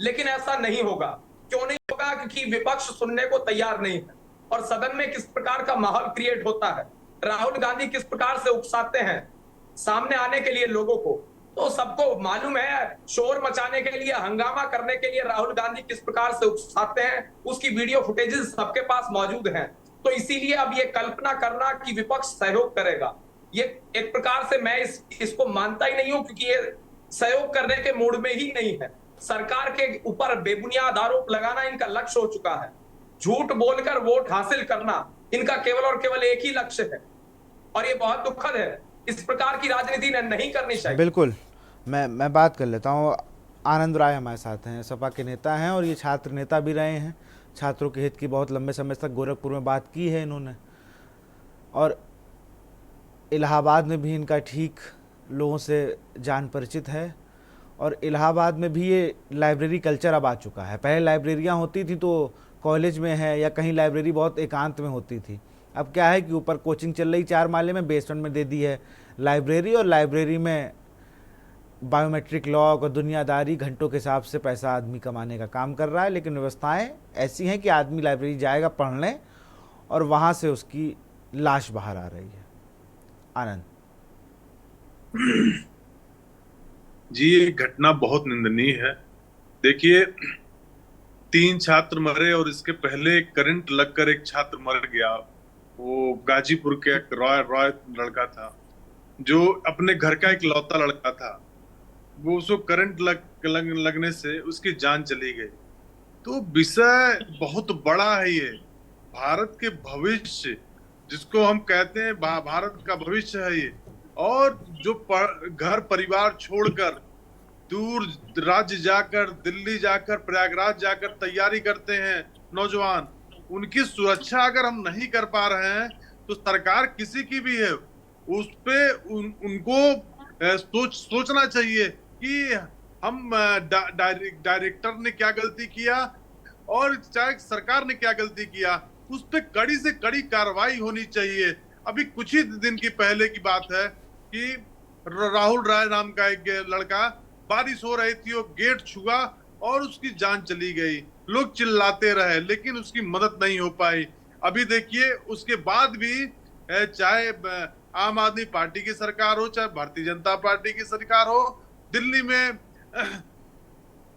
लेकिन ऐसा नहीं होगा। क्यों नहीं होगा? क्योंकि विपक्ष सुनने को तैयार नहीं है, और सदन में किस प्रकार का माहौल क्रिएट होता है, राहुल गांधी किस प्रकार से उकसाते हैं सामने आने के लिए लोगों को, तो सबको मालूम है शोर मचाने के लिए, हंगामा करने के लिए राहुल गांधी किस प्रकार से उकसाते हैं, उसकी वीडियो फुटेजेस सबके पास मौजूद हैं। तो इसीलिए अब ये कल्पना करना कि विपक्ष सहयोग करेगा, ये एक प्रकार से मैं इसको मानता ही नहीं हूं, क्योंकि ये सहयोग करने के मूड में ही नहीं है। सरकार के ऊपर बेबुनियाद आरोप लगाना इनका लक्ष्य हो चुका है। झूठ बोलकर वोट हासिल करना इनका केवल और केवल एक ही लक्ष्य है, और ये बहुत दुखद है। इस प्रकार की राजनीति नहीं करनी चाहिए। बिल्कुल, मैं बात कर लेता हूँ। आनंद राय हमारे साथ हैं, सपा के नेता हैं और ये छात्र नेता भी रहे हैं। छात्रों के हित की बहुत लंबे समय तक गोरखपुर में बात की है इन्होंने, और इलाहाबाद में भी इनका ठीक लोगों से जान परिचित है। और इलाहाबाद में भी ये लाइब्रेरी कल्चर अब आ चुका है। पहले लाइब्रेरियाँ होती थी तो कॉलेज में है या कहीं लाइब्रेरी बहुत एकांत में होती थी। अब क्या है कि ऊपर कोचिंग चल रही 4 माले में, बेसमेंट में दे दी है लाइब्रेरी, और लाइब्रेरी में बायोमेट्रिक लॉक और दुनियादारी घंटों के हिसाब से पैसा आदमी कमाने का काम कर रहा है। लेकिन व्यवस्थाएं ऐसी हैं कि आदमी लाइब्रेरी जाएगा पढ़ने और वहाँ से उसकी लाश बाहर आ रही है। आनंद जी, ये घटना बहुत निंदनीय है। देखिए, 3 छात्र मरे और इसके पहले करंट लगकर एक छात्र मर गया। वो गाजीपुर के एक रॉय लड़का था जो अपने घर का एक लौता लड़का था। वो उसको करंट लगने से उसकी जान चली गई। तो विषय बहुत बड़ा है। ये भारत के भविष्य, जिसको हम कहते हैं भारत का भविष्य है ये। और जो घर परिवार छोड़कर दूर राज्य जाकर, दिल्ली जाकर, प्रयागराज जाकर तैयारी करते हैं नौजवान, उनकी सुरक्षा अगर हम नहीं कर पा रहे हैं तो सरकार किसी की भी है उस पे उनको सोचना चाहिए कि हम डायरेक्टर ने क्या गलती किया और चाहे सरकार ने क्या गलती किया, उस पे कड़ी से कड़ी कार्रवाई होनी चाहिए। अभी कुछ ही दिन की पहले की बात है कि राहुल राय नाम का एक लड़का, बारिश हो रही थी, वो गेट छुआ और उसकी जान चली गई। लोग चिल्लाते रहे लेकिन उसकी मदद नहीं हो पाई। अभी देखिए, उसके बाद भी चाहे आम आदमी पार्टी की सरकार हो चाहे भारतीय जनता पार्टी की सरकार हो, दिल्ली में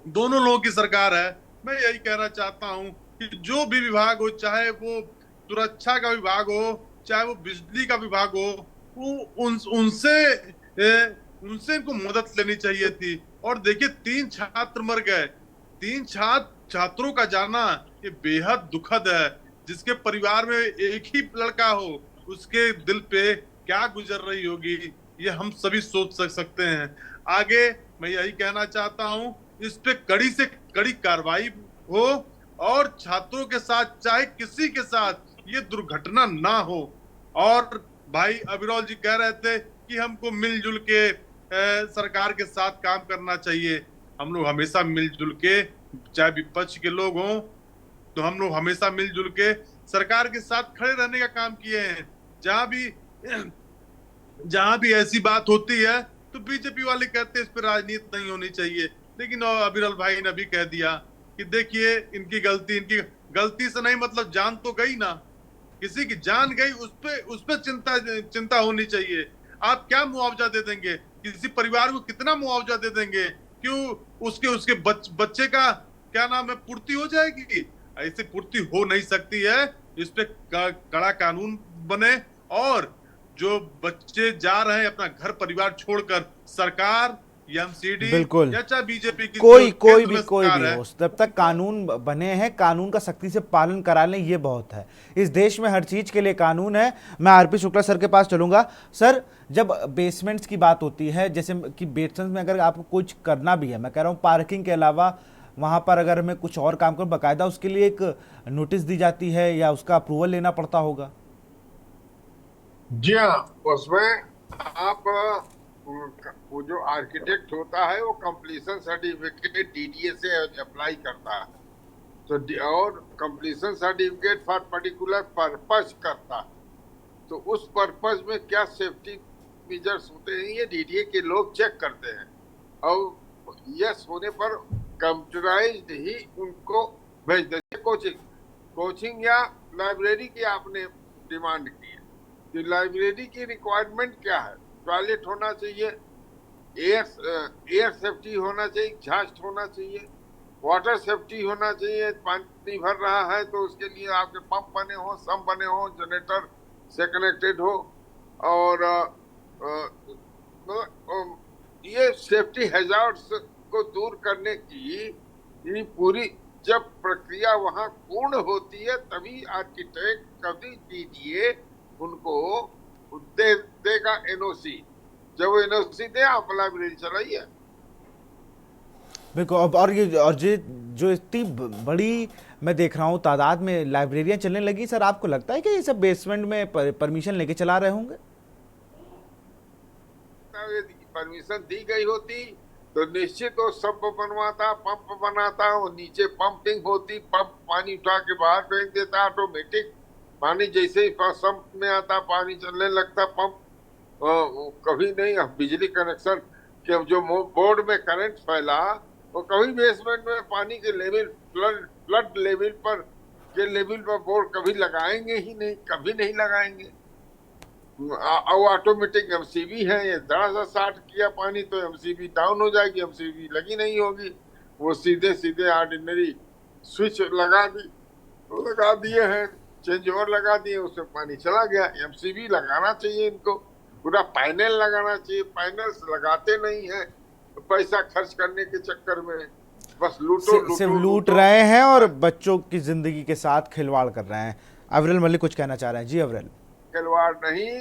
दोनों लोगों की सरकार है। मैं यही कहना चाहता हूं कि जो भी विभाग हो, चाहे वो सुरक्षा का विभाग हो चाहे वो बिजली का विभाग हो, उनसे इनको मदद लेनी चाहिए थी। और देखिए, 3 छात्र मर गए। 3 छात्रों का जाना ये बेहद दुखद है। जिसके परिवार में एक ही लड़का हो, उसके दिल पे क्या गुजर रही होगी, ये हम सभी सोच सकते हैं। आगे मैं यही कहना चाहता हूं, इस पे कड़ी से कड़ी कार्रवाई हो और छात्रों के साथ चाहे किसी के साथ ये दुर्घटना ना हो। और भाई अविरल जी कह रहे थे कि हमको मिलजुल के सरकार के साथ काम करना चाहिए। हम लोग हमेशा मिलजुल के, चाहे विपक्ष के लोग हों, तो हम लोग हमेशा मिलजुल के सरकार के साथ खड़े रहने का काम किए हैं। जहां भी ऐसी बात होती है तो बीजेपी वाले कहते हैं इस पर राजनीति नहीं होनी चाहिए। लेकिन अविरल भाई ने भी कह दिया कि देखिए, इनकी गलती से नहीं, मतलब जान तो गई ना, किसी की जान गई, उस पे चिंता होनी चाहिए। आप क्या मुआवजा दे देंगे, किसी परिवार को कितना मुआवजा दे देंगे, क्यों उसके बच्चे का क्या नाम है पूर्ति हो जाएगी? ऐसी पूर्ति हो नहीं सकती है। इस पे कड़ा कानून बने और जो बच्चे जा रहे हैं अपना घर परिवार छोड़कर, सरकार एमसीडी बिल्कुल या चाहे बीजेपी की कोई भी हो, जब तक कानून बने हैं, कानून का सख्ती से पालन करा लें, ये बहुत है। इस देश में हर चीज के लिए कानून है। मैं आरपी शुक्ला सर के पास चलूंगा। सर, जब बेसमेंट्स की बात होती है, जैसे कि बेसमेंट में अगर आपको कुछ करना भी है, मैं कह रहा हूँ पार्किंग के अलावा वहां पर अगर हमें कुछ और काम करूं, बाकायदा उसके लिए एक नोटिस दी जाती है या उसका अप्रूवल लेना पड़ता होगा? जी हाँ, उसमें आप वो जो आर्किटेक्ट होता है वो कंप्लीशन सर्टिफिकेट डीडीए से अप्लाई करता है, तो और completion certificate for particular purpose करता है। तो उस पर्पस में क्या सेफ्टी मेजर्स होते हैं ये डीडीए के लोग चेक करते हैं, और यस होने पर कंप्यूटराइज्ड ही उनको भेज देते। कोचिंग या लाइब्रेरी की आपने डिमांड की है, तो लाइब्रेरी की रिक्वायरमेंट क्या है? टॉयलेट होना चाहिए, एयर सेफ्टी होना चाहिए, एग्जॉस्ट होना चाहिए, वाटर सेफ्टी होना चाहिए। पानी भर रहा है तो उसके लिए आपके पंप बने हो, सम्प बने हो, जनरेटर से कनेक्टेड हो, और ये सेफ्टी हैजार्ड्स को दूर करने की ये पूरी जब प्रक्रिया वहां पूर्ण होती है तभी आर्किटेक्ट कभी दीजिए उनको देगा एनओसी। जब वो एनओसी दे आप लाइब्रेरी चलाइए। बिल्कुल। और ये जो इतनी बड़ी मैं देख रहा हूँ तादाद में लाइब्रेरियां चलने लगी, सर आपको लगता है कि ये सब बेसमेंट में परमिशन लेके चला रहे होंगे? परमिशन दी गई होती तो निश्चित वो सब बनवाता, पंप बनाता, वो नीचे पंपिंग होती, पंप पानी उठा के बाहर फेंक देता, ऑटोमेटिक पानी जैसे ही सम्प में आता पानी चलने लगता पंप। कभी नहीं बिजली कनेक्शन के जो बोर्ड में करंट फैला वो कभी बेसमेंट में पानी के लेवल फ्लड लेवल पर के लेवल पर बोर्ड कभी लगाएंगे ही नहीं, कभी नहीं लगाएंगे। और ऑटोमेटिक एमसीबी है, ये जरा सा शार्ट किया पानी तो एमसीबी डाउन हो जाएगी, एमसीबी लगी नहीं होगी, वो सीधे सीधे ऑर्डिनरी स्विच लगा दिए हैं, चेंज ओवर लगा दिए, उसमें पानी चला गया। एमसीबी लगाना चाहिए इनको, पूरा पैनल लगाना चाहिए। पैनल्स लगाते नहीं है पैसा खर्च करने के चक्कर में, बस सिर्फ लूट रहे हैं और बच्चों की जिंदगी के साथ खिलवाड़ कर रहे हैं। अवरल मलिक कुछ कहना चाह रहे हैं। जी अवरल। खिलवाड़ नहीं,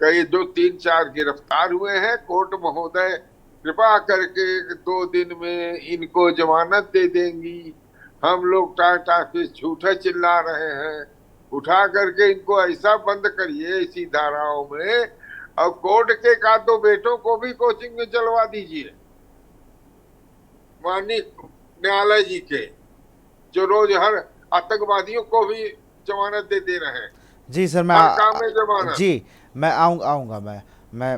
कई 2-3-4 गिरफ्तार हुए हैं। कोर्ट महोदय कृपा करके 2 दिन में इनको जमानत दे देंगी। हम लोग टाटा पे झूठा चिल्ला रहे हैं, उठा करके इनको ऐसा बंद करिए इसी धाराओं में, और कोर्ट के का 2 बेटों को भी कोचिंग में चलवा दीजिए, माननीय न्यायालय जी के, जो रोज हर आतंकवादियों को भी जमानत दे रहे हैं। जी सर, मैं आऊंगा मैं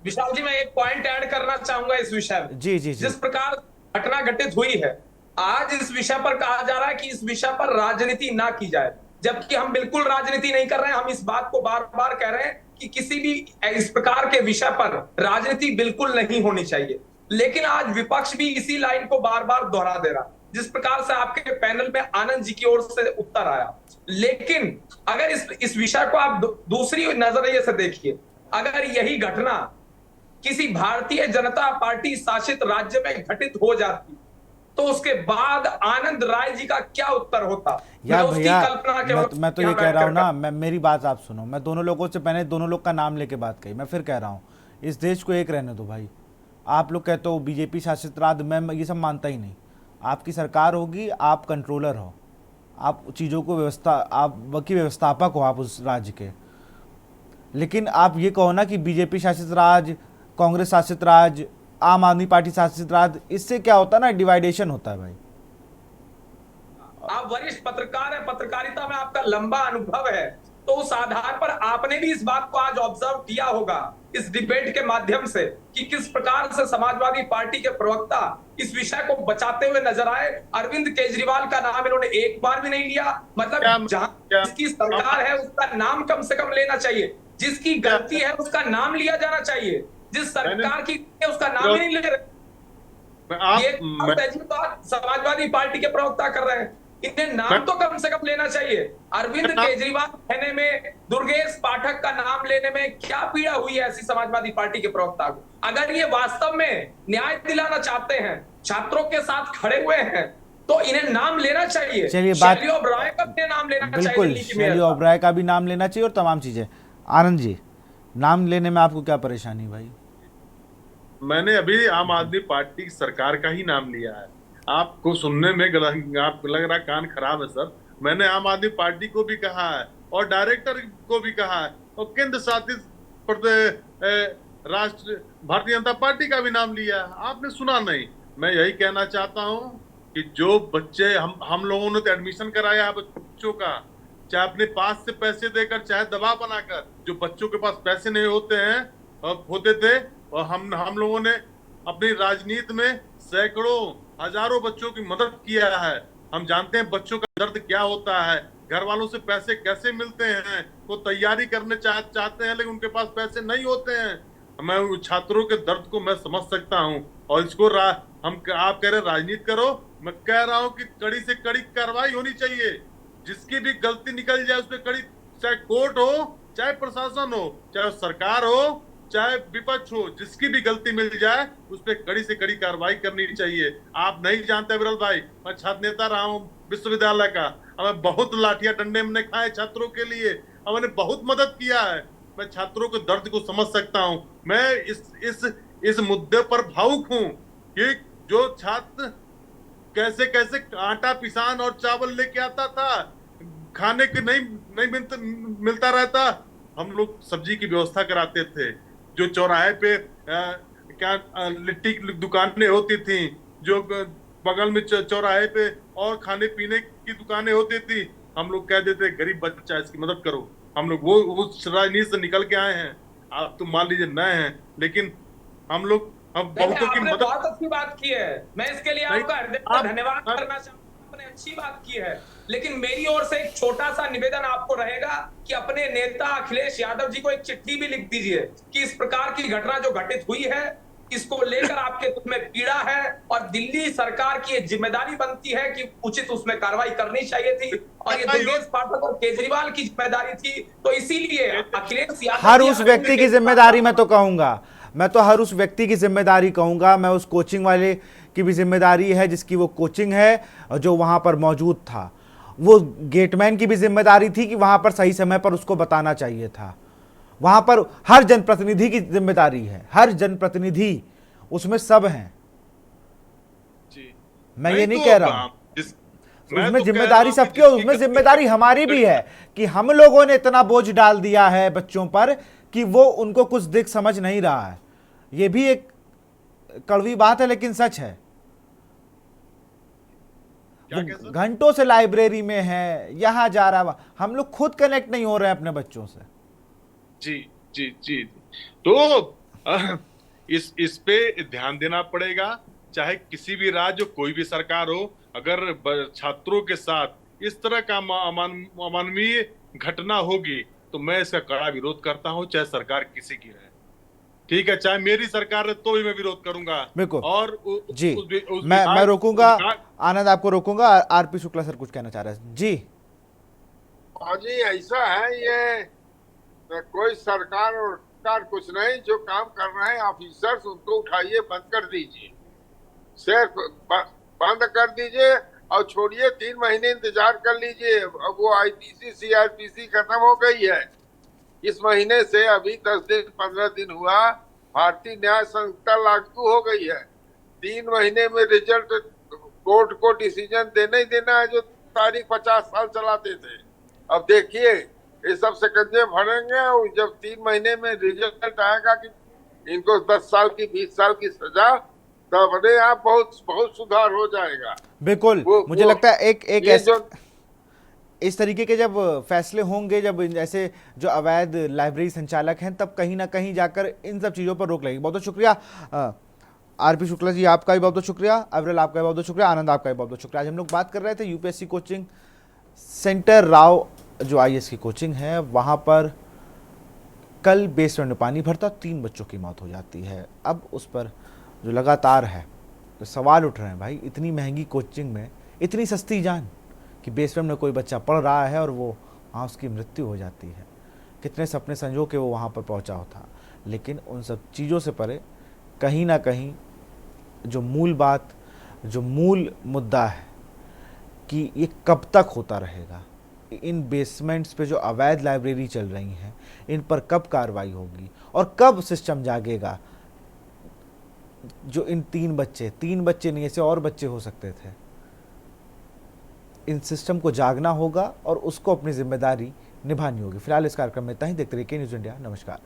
विशाल जी, मैं एक पॉइंट ऐड करना चाहूंगा इस विषय में। जी। जिस प्रकार घटना घटित हुई है, आज इस विषय पर कहा जा रहा है कि इस विषय पर राजनीति ना की जाए, जबकि हम बिल्कुल राजनीति नहीं कर रहे हैं। हम इस बात को बार बार कह रहे हैं कि किसी भी इस प्रकार के विषय पर राजनीति बिल्कुल नहीं होनी चाहिए, लेकिन आज विपक्ष भी इसी लाइन को बार बार दोहरा दे रहा। जिस प्रकार से आपके पैनल में आनंद जी की ओर से उत्तर आया, लेकिन अगर इस विषय को आप दूसरी नजरिए से देखिए, अगर यही घटना किसी भारतीय जनता पार्टी शासित राज्य में घटित हो जाती तो उसके बाद आनंद राय जी का क्या उत्तर होता? यार भैया, मैं तो ये कह रहा हूँ ना, मेरी बात आप सुनो। मैं दोनों लोगों से पहले दोनों लोग का नाम लेके बात कही, मैं फिर कह रहा हूँ इस देश को एक रहने दो भाई। आप लोग कहते हो बीजेपी शासित राज्य, मैं ये सब मानता ही नहीं। आपकी सरकार होगी, आप कंट्रोलर हो, आप चीज़ों को आप बाकी व्यवस्थापक हो आप उस राज्य के। लेकिन आप ये कहो ना कि बीजेपी शासित राज्य, कांग्रेस शासित राज्य, आम आदमी पार्टी शासित राज्य, इससे क्या होता है ना, डिवाइडेशन होता है भाई। आप वरिष्ठ पत्रकार हैं, पत्रकारिता में आपका लंबा अनुभव है, तो उस आधार पर आपने भी इस बात को आज ऑब्जर्व किया होगा इस डिबेट के माध्यम से कि किस प्रकार से समाजवादी पार्टी के प्रवक्ता इस विषय को बचाते हुए नजर आए। अरविंद केजरीवाल का नाम इन्होंने एक बार भी नहीं लिया। मतलब जिसकी सरकार है उसका नाम कम से कम लेना चाहिए, जिसकी गलती है उसका नाम लिया जाना चाहिए। जिस सरकार की उसका नाम ही नहीं ले रहे। ये बात समाजवादी पार्टी के प्रवक्ता कर रहे हैं, इन्हें नाम तो कम से कम लेना चाहिए। अरविंद केजरीवाल कहने में, दुर्गेश पाठक का नाम लेने में क्या पीड़ा हुई है ऐसी समाजवादी पार्टी के प्रवक्ता को? अगर ये वास्तव में न्याय दिलाना चाहते हैं, छात्रों के साथ खड़े हुए हैं, तो इन्हें नाम लेना चाहिए। शैली ओबराय का भी नाम लेना चाहिए। बिल्कुल, शैली ओबराय का भी नाम लेना चाहिए और तमाम चीजें। आनंद जी, नाम लेने में आपको क्या परेशानी भाई? मैंने अभी आम आदमी पार्टी सरकार का ही नाम लिया है। आपको सुनने में आपको लग रहा कान खराब है सर। मैंने आम आदमी पार्टी को भी कहा है और डायरेक्टर को भी कहा है और केंद्र शासित राष्ट्र भारतीय जनता पार्टी का भी नाम लिया है। आपने सुना नहीं। मैं यही कहना चाहता हूं कि जो बच्चे हम लोगों ने तो एडमिशन कराया है बच्चों का, चाहे अपने पास से पैसे देकर चाहे दबाव बनाकर। जो बच्चों के पास पैसे नहीं होते थे और हम लोगों ने अपनी राजनीति में सैकड़ों हजारों बच्चों की मदद किया है। हम जानते हैं बच्चों का दर्द क्या होता है, घर वालों से पैसे कैसे मिलते हैं। वो तैयारी करने चाहते हैं लेकिन उनके पास पैसे नहीं होते हैं। मैं उन छात्रों के दर्द को मैं समझ सकता हूं, और इसको आप कह रहे राजनीति करो, मैं कह रहा हूं कि कड़ी से कड़ी कार्रवाई होनी चाहिए। जिसकी भी गलती निकल जाए उस पर कड़ी, चाहे कोर्ट हो, चाहे प्रशासन हो, चाहे सरकार हो, चाहे विपक्ष हो, जिसकी भी गलती मिल जाए उस पर कड़ी से कड़ी कार्रवाई करनी चाहिए। आप नहीं जानते विरल भाई, मैं छात्र नेता रहा हूँ विश्वविद्यालय का, हमें बहुत लाठियां डंडे हमने खाए छात्रों के लिए, हमने बहुत मदद किया है। मैं छात्रों के दर्द को समझ सकता हूं। मैं इस मुद्दे पर भावुक हूं कि जो छात्र कैसे कैसे आटा पिसान और चावल लेके आता था, खाने के नहीं मिलता रहता, हम लोग सब्जी की व्यवस्था कराते थे। जो चौराहे पे लिट्टी की दुकानें होती थी, जो बगल में चौराहे पे और खाने पीने की दुकानें होती थी, हम लोग कह देते गरीब बच्चा इसकी मदद करो। हम लोग वो उस राजनीति से निकल के आए हैं। आप तो मान लीजिए नए हैं, लेकिन हम लोग बहुतों की मदद। बहुत अच्छी बात की है, मैं इसके लिए आपका हृदय से धन्यवाद करना चाहूंगा। आपने अच्छी बात की है, लेकिन मेरी ओर से एक छोटा सा निवेदन आपको रहेगा कि अपने नेता अखिलेश यादव जी को एक चिट्ठी भी लिख दीजिए कि इस प्रकार की घटना जो घटित हुई है, इसको लेकर आपके दुख में पीड़ा है, और दिल्ली सरकार की जिम्मेदारी बनती है कि उचित उसमें कार्रवाई करनी चाहिए थी, और ये दुर्गेश पाठक और केजरीवाल की जिम्मेदारी थी। तो इसीलिए अखिलेश यादव हर उस व्यक्ति की जिम्मेदारी, मैं तो कहूंगा, मैं तो हर उस व्यक्ति की जिम्मेदारी कहूंगा, मैं उस कोचिंग वाले की भी जिम्मेदारी है जिसकी वो कोचिंग है और जो वहां पर मौजूद था। वो गेटमैन की भी जिम्मेदारी थी कि वहां पर सही समय पर उसको बताना चाहिए था। वहां पर हर जनप्रतिनिधि की जिम्मेदारी है, हर जनप्रतिनिधि, उसमें सब हैं। मैं ये नहीं कह रहा हूं, उसमें जिम्मेदारी सबकी और उसमें जिम्मेदारी हमारी भी है कि हम लोगों ने इतना बोझ डाल दिया है बच्चों पर कि वो उनको कुछ दिख समझ नहीं रहा है। ये भी एक कड़वी बात है लेकिन सच है। घंटों से लाइब्रेरी में है, यहां जा रहा, हम लोग खुद कनेक्ट नहीं हो रहे हैं अपने बच्चों से। जी जी जी, तो इस पे ध्यान देना पड़ेगा, चाहे किसी भी राज्य, कोई भी सरकार हो। अगर छात्रों के साथ इस तरह का अमानवीय घटना होगी तो मैं इसका कड़ा विरोध करता हूं, चाहे सरकार किसी की रहे। ठीक है, चाहे मेरी सरकार है तो भी मैं विरोध करूंगा। बिल्कुल। और जी मैं रोकूंगा, आनंद आपको रोकूंगा। आरपी शुक्ला सर कुछ कहना चाह रहे हैं जी। जी ऐसा है, ये कोई सरकार और कुछ नहीं, जो काम कर रहे हैं ऑफिसर्स उनको उठाइए, बंद कर दीजिए, सिर्फ बंद कर दीजिए और छोड़िए। 3 महीने इंतजार कर लीजिए। अब वो आईपीसी सीआरपीसी खत्म हो गई है, इस महीने से अभी 10 दिन 15 दिन हुआ, भारतीय न्याय संहिता लागू हो गई है। 3 महीने में रिजल्ट कोर्ट को डिसीजन देना ही देना है, जो तारीख 50 साल चलाते थे। अब देखिए ये सब शिकंजे भरेंगे, और जब 3 महीने में रिजल्ट आएगा कि इनको 10 साल की 20 साल की सजा, तब अपने आप बहुत सुधार हो जाएगा। बिल्कुल, मुझे लगता है एक ऐसे इस तरीके के जब फैसले होंगे, जब ऐसे जो अवैध लाइब्रेरी संचालक हैं, तब कहीं ना कहीं जाकर इन सब चीज़ों पर रोक लगेगी। बहुत बहुत शुक्रिया आरपी शुक्ला जी, आपका भी बहुत बहुत शुक्रिया। अविरल आपका भी बहुत बहुत शुक्रिया। आनंद आपका भी बहुत बहुत शुक्रिया। आज हम लोग बात कर रहे थे यूपीएससी कोचिंग सेंटर राव जो आईएएस की कोचिंग है, वहाँ पर कल बेसमेंट में पानी भरता, 3 बच्चों की मौत हो जाती है। अब उस पर जो लगातार है तो सवाल उठ रहे हैं, भाई इतनी महंगी कोचिंग में इतनी सस्ती जान कि बेसमेंट में कोई बच्चा पढ़ रहा है और वो वहाँ उसकी मृत्यु हो जाती है। कितने सपने संजो के वो वहाँ पर पहुँचा होता। लेकिन उन सब चीज़ों से परे कहीं ना कहीं जो मूल बात, जो मूल मुद्दा है कि ये कब तक होता रहेगा, इन बेसमेंट्स पे जो अवैध लाइब्रेरी चल रही हैं, इन पर कब कार्रवाई होगी और कब सिस्टम जागेगा। जो इन 3 बच्चे नहीं, ऐसे और बच्चे हो सकते थे। इन सिस्टम को जागना होगा और उसको अपनी जिम्मेदारी निभानी होगी। फिलहाल इस कार्यक्रम में इतना ही। देखते रहिए के न्यूज़ इंडिया। नमस्कार।